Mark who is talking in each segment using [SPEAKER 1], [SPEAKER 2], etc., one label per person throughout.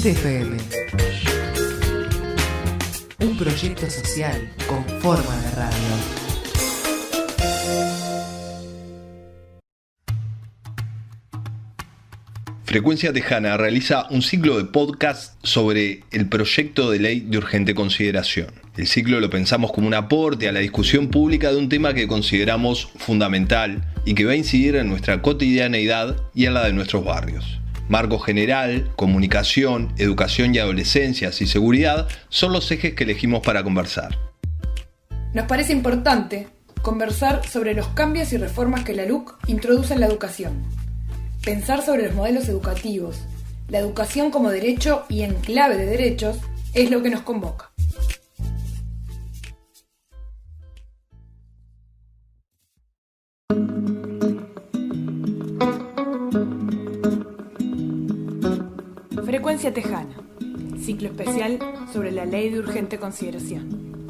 [SPEAKER 1] Puente FM. Un proyecto social con forma de radio.
[SPEAKER 2] Frecuencia Tejana realiza un ciclo de podcast sobre el proyecto de ley de urgente consideración. El ciclo lo pensamos como un aporte a la discusión pública de un tema que consideramos fundamental y que va a incidir en nuestra cotidianeidad y en la de nuestros barrios. Marco general, comunicación, educación y adolescencias y seguridad son los ejes que elegimos para conversar.
[SPEAKER 3] Nos parece importante conversar sobre los cambios y reformas que la LUC introduce en la educación. Pensar sobre los modelos educativos, la educación como derecho y en clave de derechos es lo que nos convoca. Frecuencia Tejana, ciclo especial sobre la ley de urgente consideración.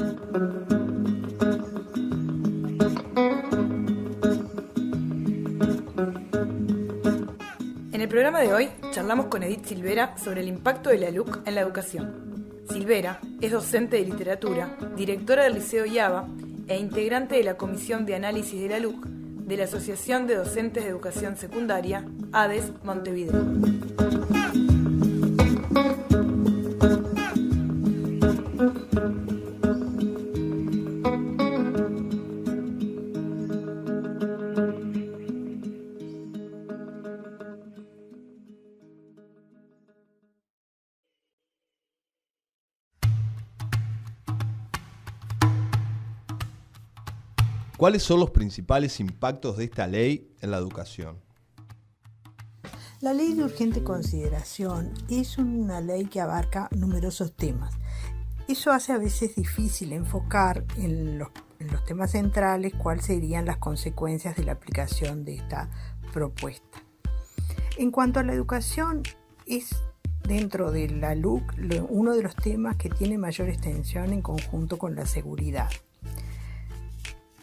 [SPEAKER 3] En el programa de hoy charlamos con Edith Silvera sobre el impacto de la LUC en la educación. Silvera es docente de literatura, directora del Liceo IABA e integrante de la Comisión de Análisis de la LUC de la Asociación de Docentes de Educación Secundaria, ADES Montevideo.
[SPEAKER 2] ¿Cuáles son los principales impactos de esta ley en la educación?
[SPEAKER 4] La ley de urgente consideración es una ley que abarca numerosos temas. Eso hace a veces difícil enfocar en los temas centrales cuáles serían las consecuencias de la aplicación de esta propuesta. En cuanto a la educación, es dentro de la LUC uno de los temas que tiene mayor extensión en conjunto con la seguridad.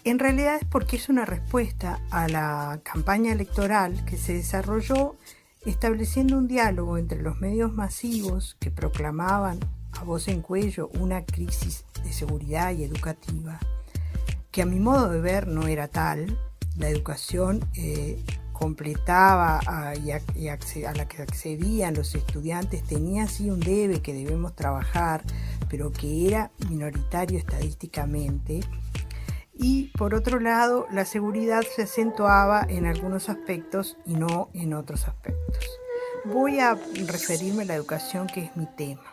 [SPEAKER 4] En realidad es porque es una respuesta a la campaña electoral que se desarrolló estableciendo un diálogo entre los medios masivos que proclamaban a voz en cuello una crisis de seguridad y educativa, que a mi modo de ver no era tal. La educación completaba y a la que accedían los estudiantes tenía sí un debe que debemos trabajar, pero que era minoritario estadísticamente. Y por otro lado, la seguridad se acentuaba en algunos aspectos y no en otros aspectos. Voy a referirme a la educación, que es mi tema.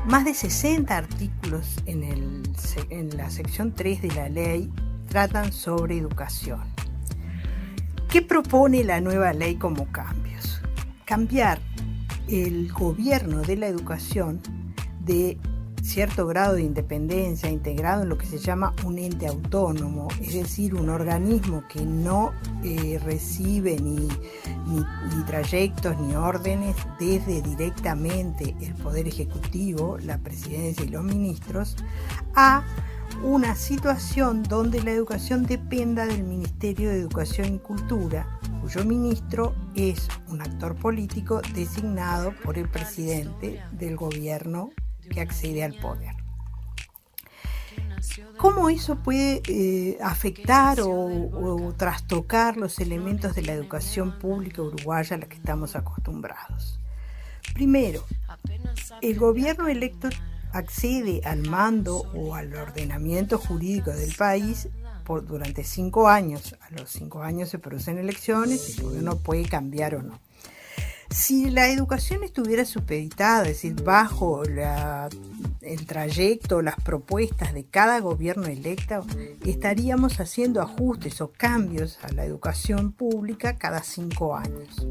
[SPEAKER 4] Más de 60 artículos en la sección 3 de la ley tratan sobre educación. ¿Qué propone la nueva ley como cambios? Cambiar el gobierno de la educación de cierto grado de independencia integrado en lo que se llama un ente autónomo, es decir, un organismo que no recibe ni trayectos ni órdenes desde directamente el Poder Ejecutivo, la Presidencia y los ministros, a una situación donde la educación dependa del Ministerio de Educación y Cultura, cuyo ministro es un actor político designado por el presidente del gobierno que accede al poder. ¿Cómo eso puede afectar o trastocar los elementos de la educación pública uruguaya a la que estamos acostumbrados? Primero, el gobierno electo accede al mando o al ordenamiento jurídico del país durante 5 años. A los 5 años se producen elecciones y el gobierno puede cambiar o no. Si la educación estuviera supeditada, es decir, bajo el trayecto, las propuestas de cada gobierno electo, estaríamos haciendo ajustes o cambios a la educación pública cada 5 años.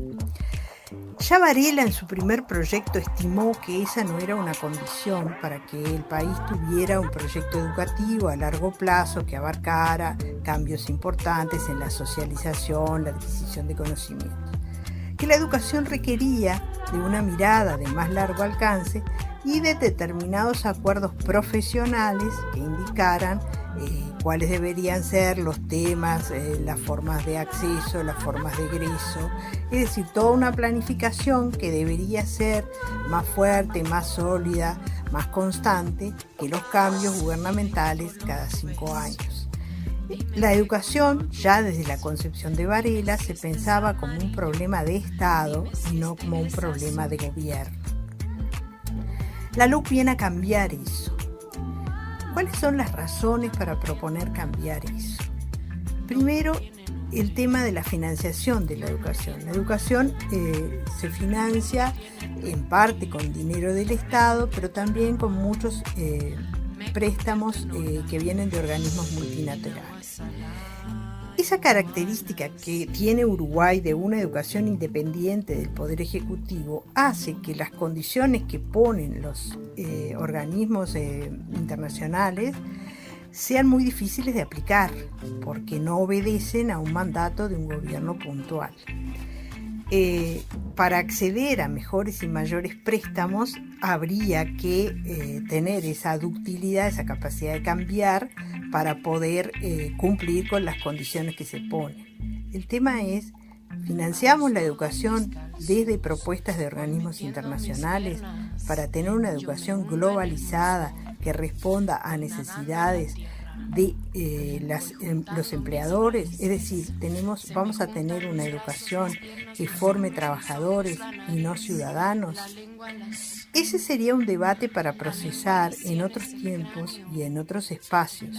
[SPEAKER 4] Ya Varela en su primer proyecto estimó que esa no era una condición para que el país tuviera un proyecto educativo a largo plazo que abarcara cambios importantes en la socialización, la adquisición de conocimientos. Que la educación requería de una mirada de más largo alcance y de determinados acuerdos profesionales que indicaran cuáles deberían ser los temas, las formas de acceso, las formas de egreso, es decir, toda una planificación que debería ser más fuerte, más sólida, más constante que los cambios gubernamentales cada 5 años. La educación, ya desde la concepción de Varela, se pensaba como un problema de Estado y no como un problema de gobierno. La LUC viene a cambiar eso. ¿Cuáles son las razones para proponer cambiar eso? Primero, el tema de la financiación de la educación. La educación se financia en parte con dinero del Estado, pero también con muchos préstamos que vienen de organismos multilaterales. Esa característica que tiene Uruguay de una educación independiente del Poder Ejecutivo hace que las condiciones que ponen los organismos internacionales sean muy difíciles de aplicar, porque no obedecen a un mandato de un gobierno puntual. Para acceder a mejores y mayores préstamos habría que tener esa ductilidad, esa capacidad de cambiar para poder cumplir con las condiciones que se ponen. El tema es, ¿financiamos la educación desde propuestas de organismos internacionales para tener una educación globalizada que responda a necesidades de los empleadores? Es decir, vamos a tener una educación que forme trabajadores y no ciudadanos. Ese sería un debate para procesar en otros tiempos y en otros espacios.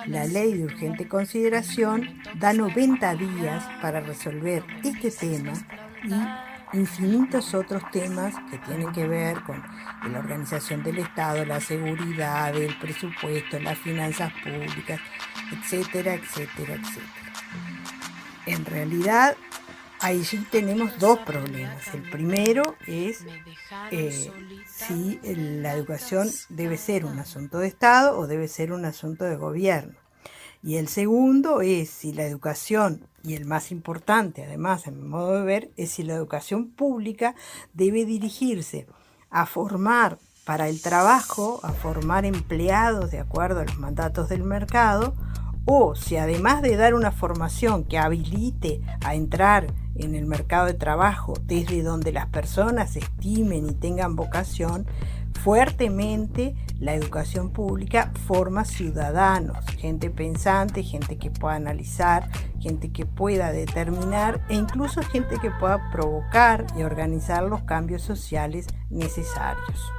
[SPEAKER 4] La ley de urgente consideración da 90 días para resolver este tema y infinitos otros temas que tienen que ver con la organización del Estado, la seguridad, el presupuesto, las finanzas públicas, etcétera, etcétera, etcétera. En realidad, ahí sí tenemos dos problemas. El primero es si la educación debe ser un asunto de Estado o debe ser un asunto de gobierno. Y el segundo es si la educación, y el más importante además, en mi modo de ver, es si la educación pública debe dirigirse a formar para el trabajo, a formar empleados de acuerdo a los mandatos del mercado, o si además de dar una formación que habilite a entrar en el mercado de trabajo desde donde las personas estimen y tengan vocación, fuertemente la educación pública forma ciudadanos, gente pensante, gente que pueda analizar, gente que pueda determinar e incluso gente que pueda provocar y organizar los cambios sociales necesarios.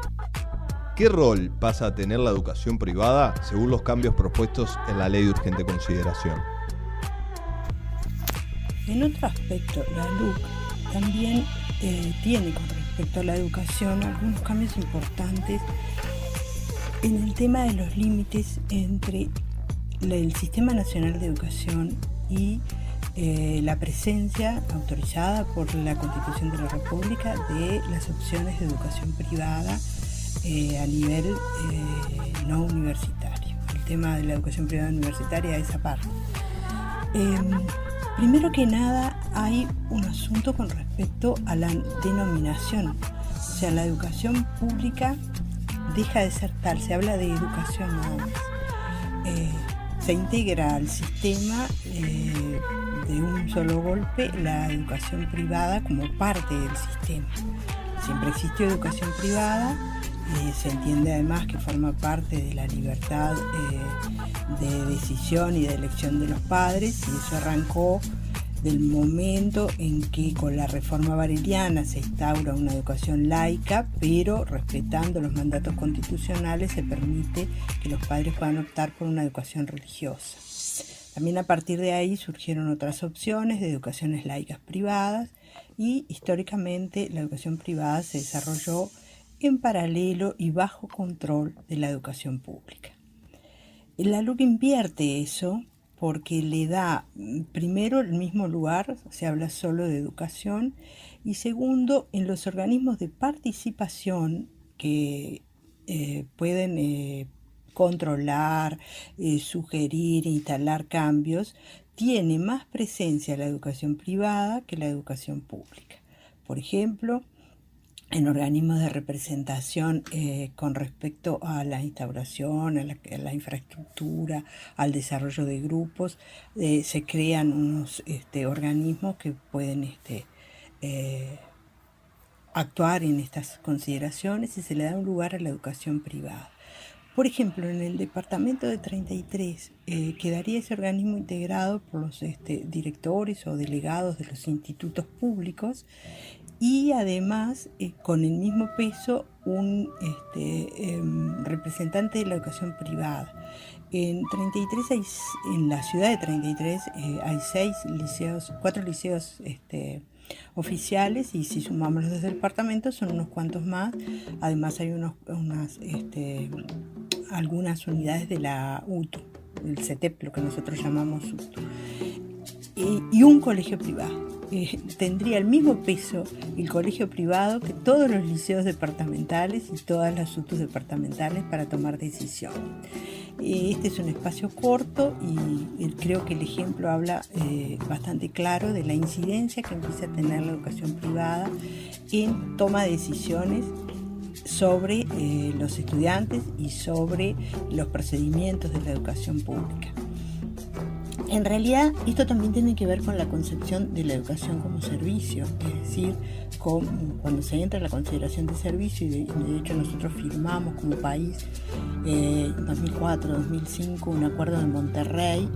[SPEAKER 2] ¿Qué rol pasa a tener la educación privada según los cambios propuestos en la ley de urgente consideración?
[SPEAKER 4] En otro aspecto, la LUC también tiene con respecto a la educación algunos cambios importantes en el tema de los límites entre el Sistema Nacional de Educación y la presencia autorizada por la Constitución de la República de las opciones de educación privada a nivel no universitario. El tema de la educación privada universitaria es aparte. Primero que nada, hay un asunto con respecto a la denominación. O sea, la educación pública deja de ser tal, se habla de educación nada más. Se integra al sistema de un solo golpe la educación privada como parte del sistema. Siempre existió educación privada, se entiende además que forma parte de la libertad de decisión y de elección de los padres, y eso arrancó del momento en que con la reforma vareliana se instaura una educación laica, pero respetando los mandatos constitucionales se permite que los padres puedan optar por una educación religiosa. También a partir de ahí surgieron otras opciones de educaciones laicas privadas y históricamente la educación privada se desarrolló en paralelo y bajo control de la educación pública. La LUC invierte eso porque le da, primero, el mismo lugar, se habla solo de educación, y segundo, en los organismos de participación que pueden controlar, sugerir, instalar cambios, tiene más presencia la educación privada que la educación pública. Por ejemplo, en organismos de representación con respecto a la instauración, a la infraestructura, al desarrollo de grupos. Se crean unos organismos que pueden actuar en estas consideraciones y se le da un lugar a la educación privada. Por ejemplo, en el departamento de 33 quedaría ese organismo integrado por los directores o delegados de los institutos públicos y además con el mismo peso un representante de la educación privada. En la ciudad de 33 hay 4 liceos oficiales, y si sumamos los del departamento son unos cuantos más. Además hay algunas unidades de la UTU, el CETEP, lo que nosotros llamamos UTU, y un colegio privado. Tendría el mismo peso el colegio privado que todos los liceos departamentales y todas las UTUs departamentales para tomar decisiones. Este es un espacio corto y creo que el ejemplo habla bastante claro de la incidencia que empieza a tener la educación privada en toma de decisiones sobre los estudiantes y sobre los procedimientos de la educación pública. En realidad, esto también tiene que ver con la concepción de la educación como servicio, es decir, cuando se entra en la consideración de servicio, y de hecho nosotros firmamos como país en 2004-2005 un acuerdo de Monterrey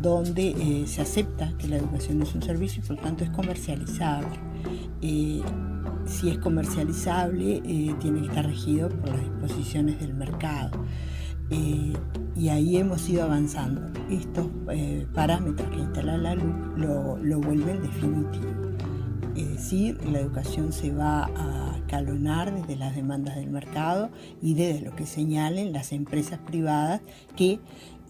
[SPEAKER 4] donde se acepta que la educación es un servicio y por lo tanto es comercializable. Si es comercializable, tiene que estar regido por las disposiciones del mercado. Y ahí hemos ido avanzando. Estos parámetros que instala la LUC lo vuelven definitivo. Es decir, la educación se va a escalonar desde las demandas del mercado y desde lo que señalen las empresas privadas que,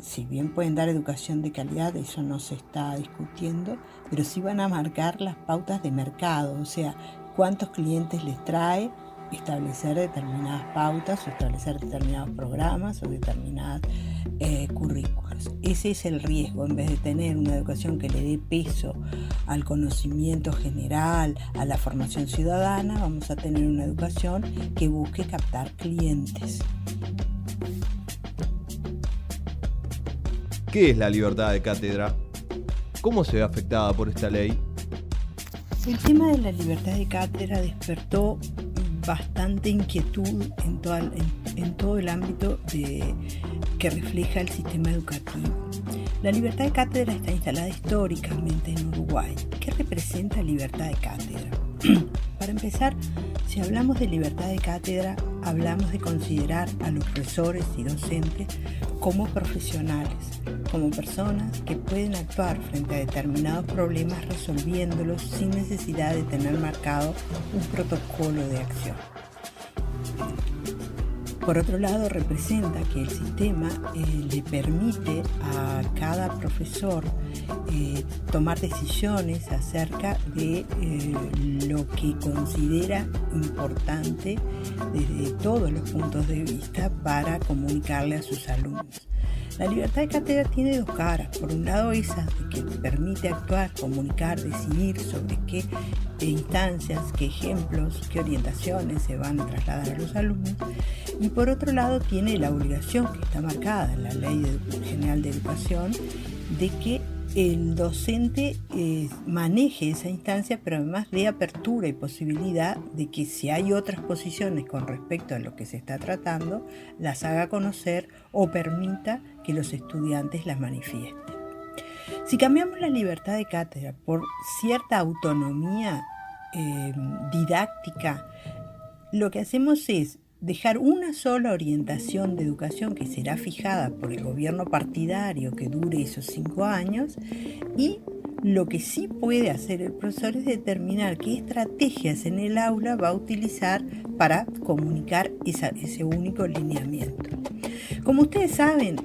[SPEAKER 4] si bien pueden dar educación de calidad, eso no se está discutiendo, pero sí van a marcar las pautas de mercado, o sea, cuántos clientes les trae establecer determinadas pautas o establecer determinados programas o determinadas currículos. Ese es el riesgo. En vez de tener una educación que le dé peso al conocimiento general, a la formación ciudadana, vamos a tener una educación que busque captar clientes.
[SPEAKER 2] ¿Qué es la libertad de cátedra? ¿Cómo se ve afectada por esta ley?
[SPEAKER 4] El tema de la libertad de cátedra despertó bastante inquietud en todo el ámbito que refleja el sistema educativo. La libertad de cátedra está instalada históricamente en Uruguay. ¿Qué representa libertad de cátedra? Para empezar, si hablamos de libertad de cátedra, hablamos de considerar a los profesores y docentes como profesionales, como personas que pueden actuar frente a determinados problemas resolviéndolos sin necesidad de tener marcado un protocolo de acción. Por otro lado, representa que el sistema le permite a cada profesor tomar decisiones acerca de lo que considera importante desde todos los puntos de vista para comunicarle a sus alumnos. La libertad de cátedra tiene dos caras. Por un lado, esa que permite actuar, comunicar, decidir sobre qué instancias, qué ejemplos, qué orientaciones se van a trasladar a los alumnos. Y por otro lado, tiene la obligación que está marcada en la Ley General de Educación de que el docente maneje esa instancia, pero además dé apertura y posibilidad de que si hay otras posiciones con respecto a lo que se está tratando, las haga conocer o permita que los estudiantes las manifiesten. Si cambiamos la libertad de cátedra por cierta autonomía didáctica, lo que hacemos es dejar una sola orientación de educación que será fijada por el gobierno partidario que dure esos 5 años, y lo que sí puede hacer el profesor es determinar qué estrategias en el aula va a utilizar para comunicar ese único lineamiento. Como ustedes saben,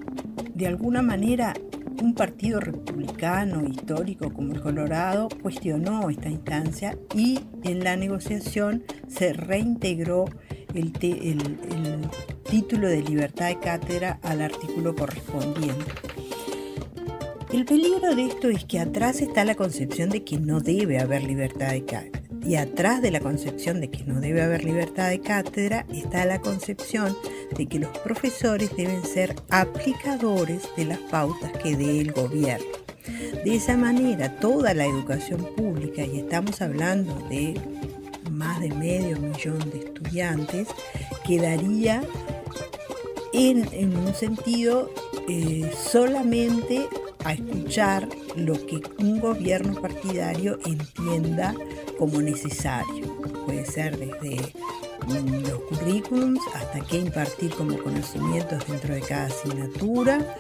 [SPEAKER 4] de alguna manera un partido republicano histórico como el Colorado cuestionó esta instancia y en la negociación se reintegró el título de libertad de cátedra al artículo correspondiente. El peligro de esto es que atrás está la concepción de que no debe haber libertad de Y atrás de la concepción de que no debe haber libertad de cátedra está la concepción de que los profesores deben ser aplicadores de las pautas que dé el gobierno. De esa manera, toda la educación pública, y estamos hablando de más de 500.000 de estudiantes, quedaría en un sentido solamente a escuchar lo que un gobierno partidario entienda como necesario. Puede ser desde los currículums hasta qué impartir como conocimientos dentro de cada asignatura,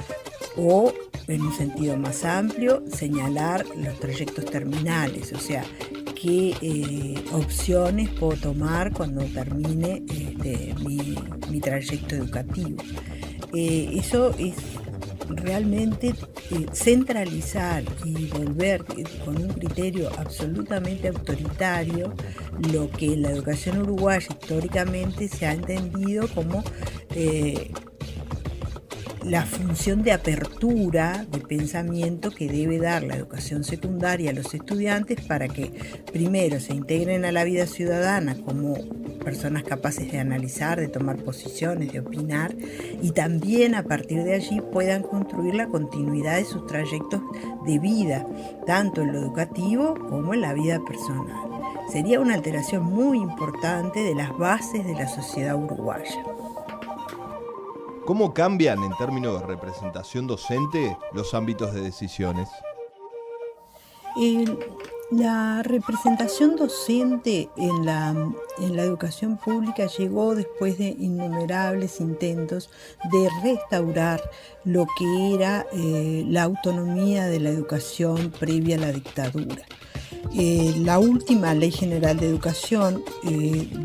[SPEAKER 4] o en un sentido más amplio señalar los trayectos terminales, o sea, qué opciones puedo tomar cuando termine mi trayecto educativo. Eso es realmente centralizar y volver con un criterio absolutamente autoritario lo que en la educación uruguaya históricamente se ha entendido como la función de apertura de pensamiento que debe dar la educación secundaria a los estudiantes para que primero se integren a la vida ciudadana como personas capaces de analizar, de tomar posiciones, de opinar, y también a partir de allí puedan construir la continuidad de sus trayectos de vida, tanto en lo educativo como en la vida personal. Sería una alteración muy importante de las bases de la sociedad uruguaya.
[SPEAKER 2] ¿Cómo cambian en términos de representación docente los ámbitos de decisiones?
[SPEAKER 4] La representación docente en la educación pública llegó después de innumerables intentos de restaurar lo que era la autonomía de la educación previa a la dictadura. La última Ley General de Educación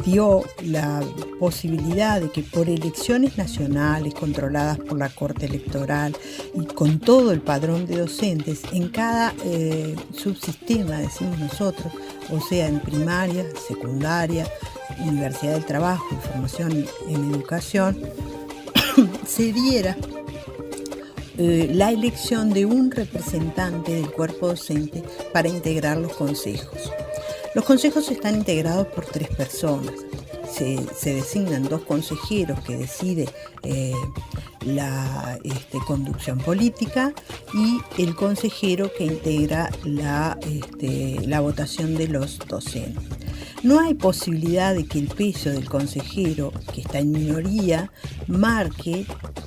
[SPEAKER 4] dio la posibilidad de que por elecciones nacionales controladas por la Corte Electoral y con todo el padrón de docentes en cada subsistema, decimos nosotros, o sea, en primaria, secundaria, Universidad del Trabajo y formación en educación, se diera la elección de un representante del cuerpo docente para integrar los consejos. Los consejos están integrados por 3 personas. Se designan 2 consejeros que decide la conducción política y el consejero que integra la votación de los docentes. No hay posibilidad de que el peso del consejero, que está en minoría, marque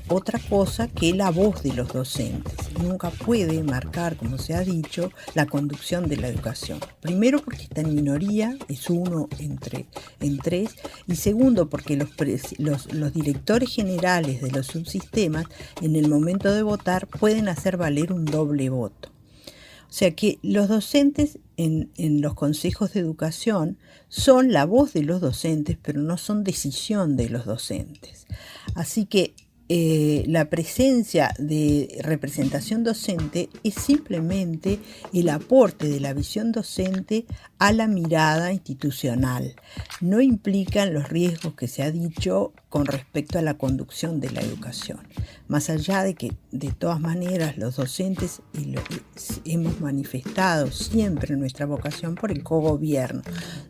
[SPEAKER 4] otra cosa que la voz de los docentes. Nunca puede marcar, como se ha dicho, la conducción de la educación. Primero porque está en minoría, es 1 en 3, y segundo porque los directores generales de los subsistemas en el momento de votar pueden hacer valer un doble voto. O sea que los docentes en los consejos de educación son la voz de los docentes, pero no son decisión de los docentes. Así que la presencia de representación docente es simplemente el aporte de la visión docente a la mirada institucional. No implican los riesgos que se ha dicho con respecto a la conducción de la educación. Más allá de que de todas maneras los docentes hemos manifestado siempre nuestra vocación por el cogobierno,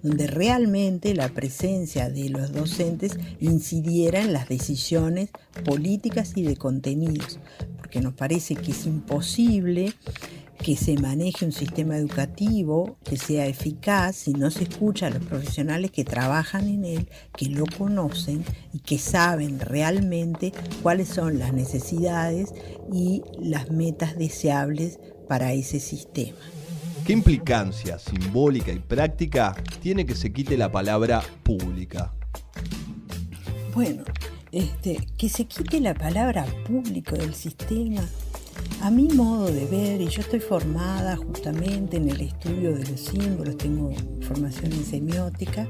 [SPEAKER 4] donde realmente la presencia de los docentes incidiera en las decisiones políticas y de contenidos, porque nos parece que es imposible que se maneje un sistema educativo que sea eficaz si no se escucha a los profesionales que trabajan en él, que lo conocen y que saben realmente cuáles son las necesidades y las metas deseables para ese sistema.
[SPEAKER 2] ¿Qué implicancia simbólica y práctica tiene que se quite la palabra pública?
[SPEAKER 4] Bueno, que se quite la palabra público del sistema, a mi modo de ver, y yo estoy formada justamente en el estudio de los símbolos, tengo formación en semiótica,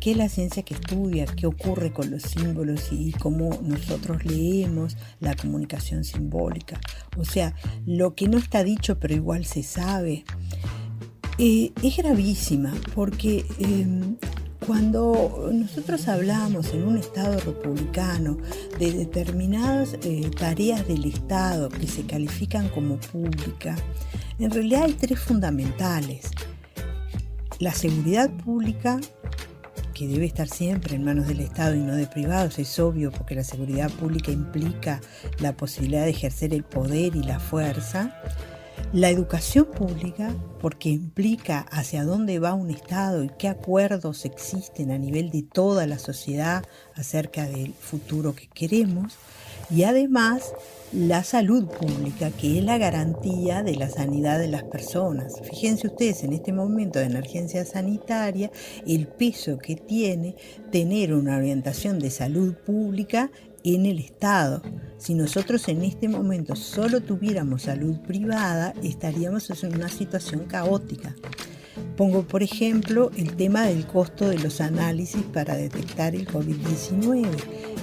[SPEAKER 4] que es la ciencia que estudia qué ocurre con los símbolos y cómo nosotros leemos la comunicación simbólica. O sea, lo que no está dicho pero igual se sabe, es gravísima, porque cuando nosotros hablamos en un Estado republicano de determinadas tareas del Estado que se califican como públicas, en realidad hay 3 fundamentales. La seguridad pública, que debe estar siempre en manos del Estado y no de privados, es obvio, porque la seguridad pública implica la posibilidad de ejercer el poder y la fuerza. La educación pública, porque implica hacia dónde va un Estado y qué acuerdos existen a nivel de toda la sociedad acerca del futuro que queremos. Y además, la salud pública, que es la garantía de la sanidad de las personas. Fíjense ustedes, en este momento de emergencia sanitaria, el peso que tiene tener una orientación de salud pública en el Estado. Si nosotros en este momento solo tuviéramos salud privada, estaríamos en una situación caótica. Pongo, por ejemplo, el tema del costo de los análisis para detectar el COVID-19.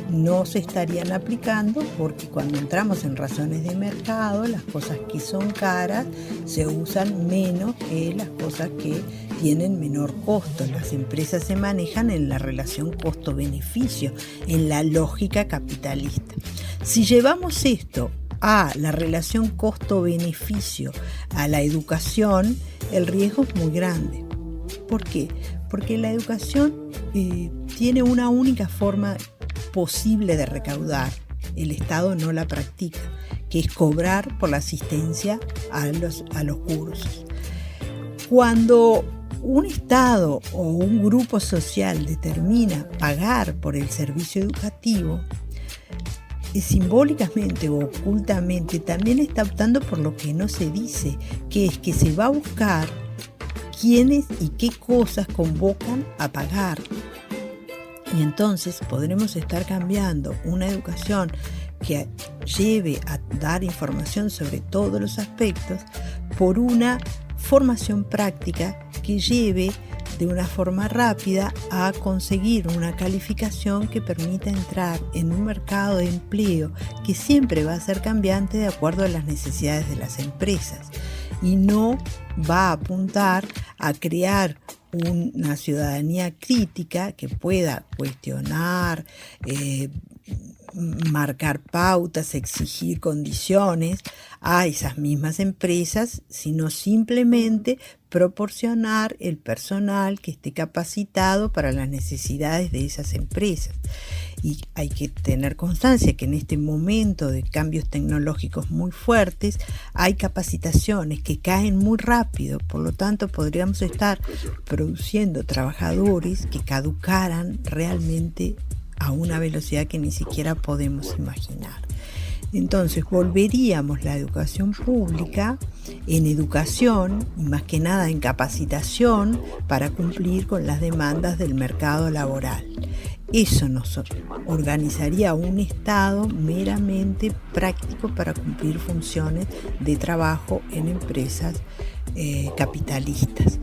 [SPEAKER 4] No se estarían aplicando porque cuando entramos en razones de mercado, las cosas que son caras se usan menos que las cosas que tienen menor costo. Las empresas se manejan en la relación costo-beneficio, en la lógica capitalista. Si llevamos esto a la relación costo-beneficio, a la educación, el riesgo es muy grande. ¿Por qué? Porque la educación tiene una única forma posible de recaudar. El Estado no la practica, que es cobrar por la asistencia a los cursos. Cuando un Estado o un grupo social determina pagar por el servicio educativo, simbólicamente o ocultamente también está optando por lo que no se dice, que es que se va a buscar quiénes y qué cosas convocan a pagar. Y entonces podremos estar cambiando una educación que lleve a dar información sobre todos los aspectos por una formación práctica que lleve de una forma rápida a conseguir una calificación que permita entrar en un mercado de empleo que siempre va a ser cambiante de acuerdo a las necesidades de las empresas y no va a apuntar a crear una ciudadanía crítica que pueda cuestionar, marcar pautas, exigir condiciones a esas mismas empresas, sino simplemente proporcionar el personal que esté capacitado para las necesidades de esas empresas. Y hay que tener constancia que en este momento de cambios tecnológicos muy fuertes hay capacitaciones que caen muy rápido, por lo tanto podríamos estar produciendo trabajadores que caducaran realmente a una velocidad que ni siquiera podemos imaginar. Entonces volveríamos la educación pública en educación y más que nada en capacitación para cumplir con las demandas del mercado laboral. Eso nos organizaría un Estado meramente práctico para cumplir funciones de trabajo en empresas capitalistas.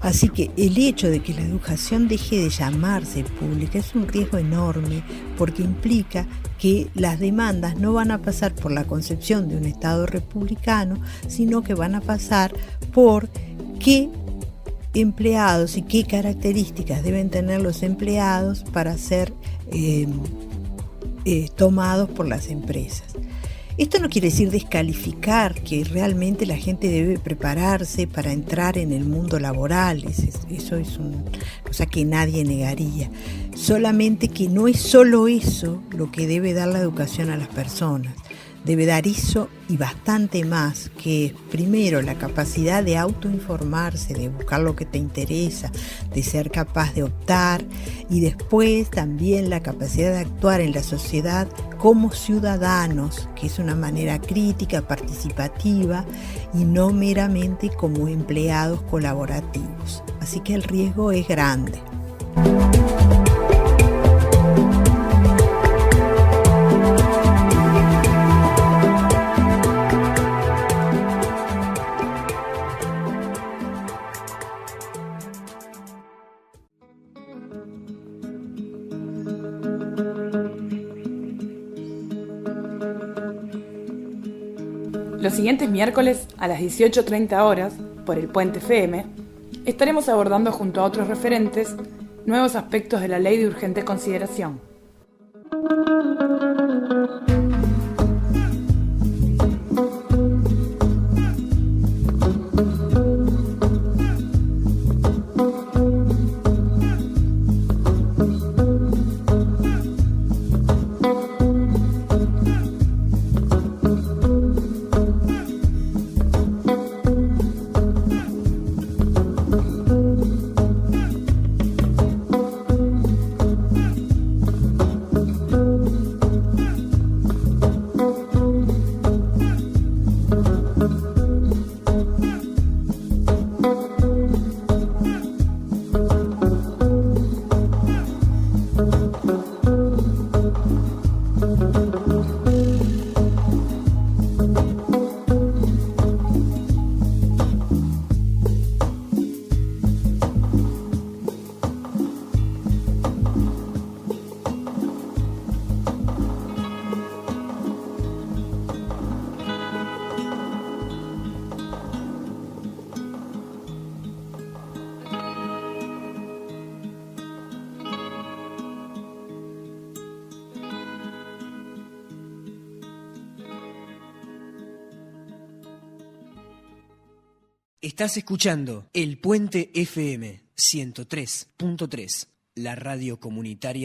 [SPEAKER 4] Así que el hecho de que la educación deje de llamarse pública es un riesgo enorme porque implica que las demandas no van a pasar por la concepción de un Estado republicano, sino que van a pasar por qué empleados y qué características deben tener los empleados para ser tomados por las empresas. Esto no quiere decir descalificar que realmente la gente debe prepararse para entrar en el mundo laboral, eso es una cosa que nadie negaría, solamente que no es solo eso lo que debe dar la educación a las personas. Debe dar eso y bastante más, que es primero la capacidad de autoinformarse, de buscar lo que te interesa, de ser capaz de optar y después también la capacidad de actuar en la sociedad como ciudadanos, que es una manera crítica, participativa y no meramente como empleados colaborativos. Así que el riesgo es grande.
[SPEAKER 3] Los siguientes miércoles a las 18:30 horas, por el Puente FM, estaremos abordando junto a otros referentes nuevos aspectos de la Ley de Urgente Consideración.
[SPEAKER 5] Estás escuchando El Puente FM 103.3, la radio comunitaria